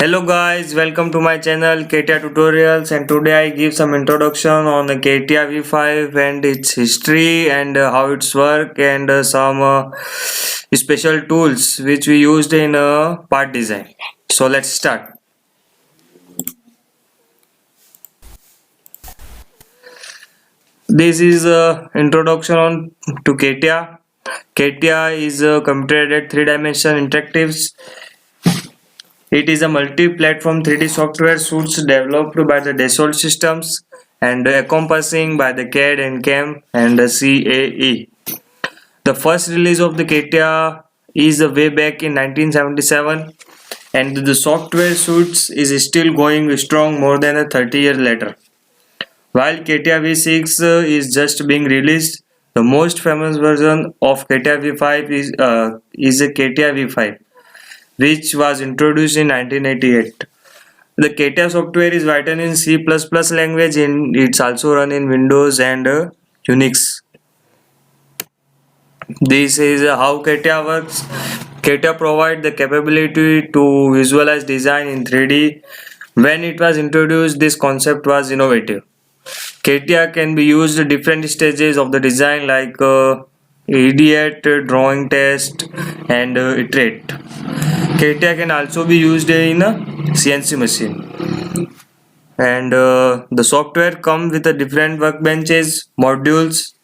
Hello guys, welcome to my channel CATIA tutorials, and today I give some introduction on the CATIA V5 and its history and how it's work and some special tools which we used in part design. So let's start. This is introduction to CATIA. CATIA is a computer-aided three-dimensional interactives. It is a multi-platform 3D software suite developed by the Dassault Systems and encompassing by the CAD and CAM and the CAE. The first release of the CATIA is way back in 1977, and the software suite is still going strong more than 30 years later. While CATIA V6 is just being released, the most famous version of CATIA V5 is a CATIA V5, which was introduced in 1988. The CATIA software is written in C++ language and it's also run in Windows and Unix. This is how CATIA works. CATIA provides the capability to visualize design in 3D. When it was introduced, this concept was innovative. CATIA can be used at different stages of the design like immediate, drawing test and iterate. CATIA can also be used in a CNC machine. And the software comes with a different workbenches, modules.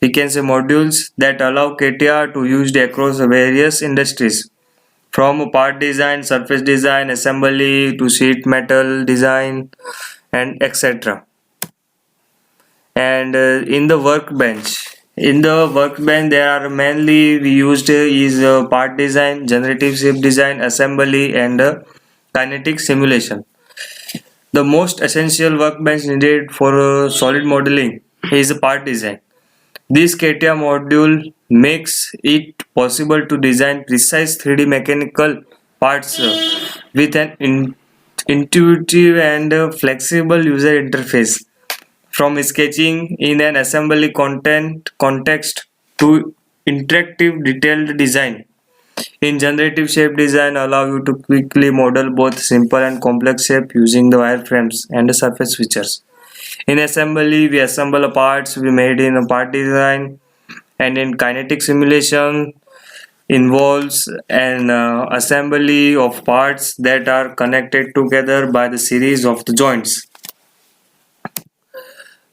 We can say modules that allow CATIA to use across various industries, from part design, surface design, assembly to sheet metal design, and etc. And in the workbench there are mainly we used is part design, generative shape design, assembly, and kinetic simulation. The most essential workbench needed for solid modeling is part design. This CATIA module makes it possible to design precise 3D mechanical parts with an intuitive and flexible user interface, from sketching in an assembly content context to interactive detailed design. In generative shape design allow you to quickly model both simple and complex shape using the wireframes and the surface features. In assembly, we assemble parts we made in a part design, and in kinetic simulation involves an assembly of parts that are connected together by the series of the joints.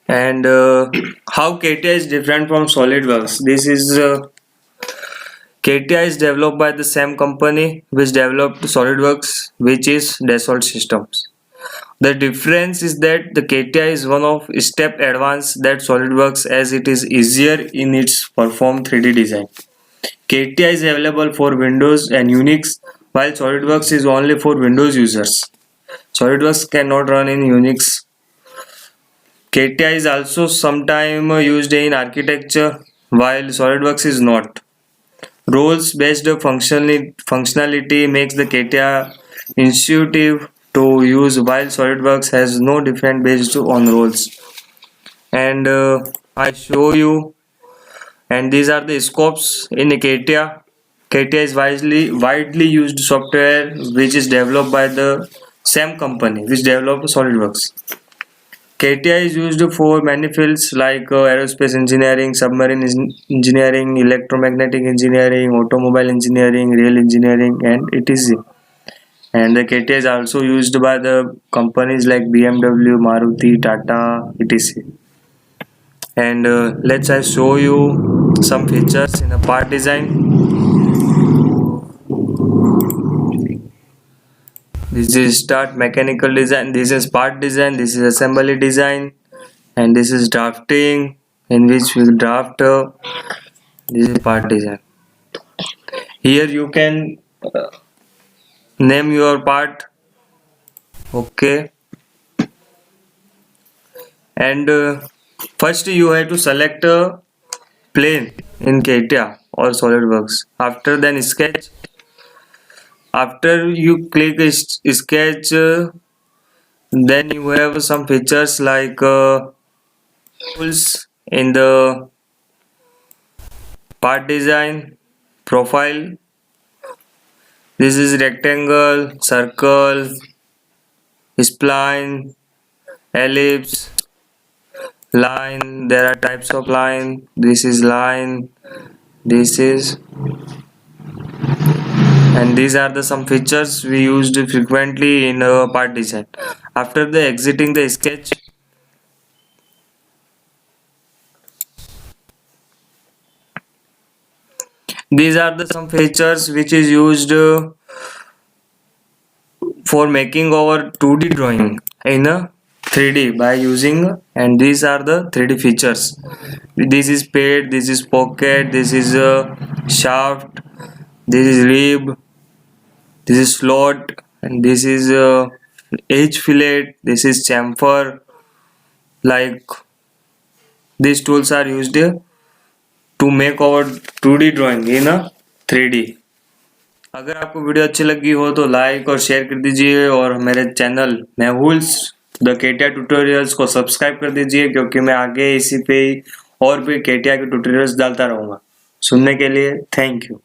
And how CATIA is different from SolidWorks. This is CATIA is developed by the same company which developed SolidWorks, which is Dassault Systems. The difference is that the CATIA is one of step advanced that SolidWorks, as it is easier in its perform 3D design. CATIA is available for Windows and Unix, while SolidWorks is only for Windows users. SolidWorks cannot run in Unix. CATIA is also sometimes used in architecture, while SolidWorks is not. Roles-based functionality makes the CATIA intuitive to use, while SolidWorks has no different based on roles. And I show you, and these are the scopes in CATIA. CATIA is widely used software which is developed by the same company which developed SolidWorks. CATIA is used for many fields like aerospace engineering, submarine engineering, electromagnetic engineering, automobile engineering, rail engineering, and etc. And the CATIA is also used by the companies like BMW, Maruti, Tata, etc. And let's I show you some features in the part design. This is start mechanical design, this is part design, this is assembly design, and this is drafting, in which we draft this is part design. Here you can name your part. Okay. And first you have to select a plane in CATIA or SolidWorks. After then sketch. After you click sketch, then you have some features like tools in the part design, profile, This is rectangle, circle, spline, ellipse, line. There are types of line. This is line. This is, and these are the some features we used frequently in part design. After the exiting the sketch, these are the some features which is used for making our 2D drawing in a 3D by using, and these are the 3D features. This is pad, this is pocket, this is a shaft, this is rib, this is slot, and this is a edge fillet, this is chamfer. Like these tools are used to make our 2D drawing in a 3D. अगर आपको video अच्छी लगी हो तो like और share कर दीजिए, और मेरे चैनल मेहुल्स द केटिया ट्यूटोरियल्स को सब्सक्राइब कर दीजिए, क्योंकि मैं आगे इसी पे और भी केटिया के ट्यूटोरियल्स डालता रहूँगा। सुनने के लिए थैंक यू।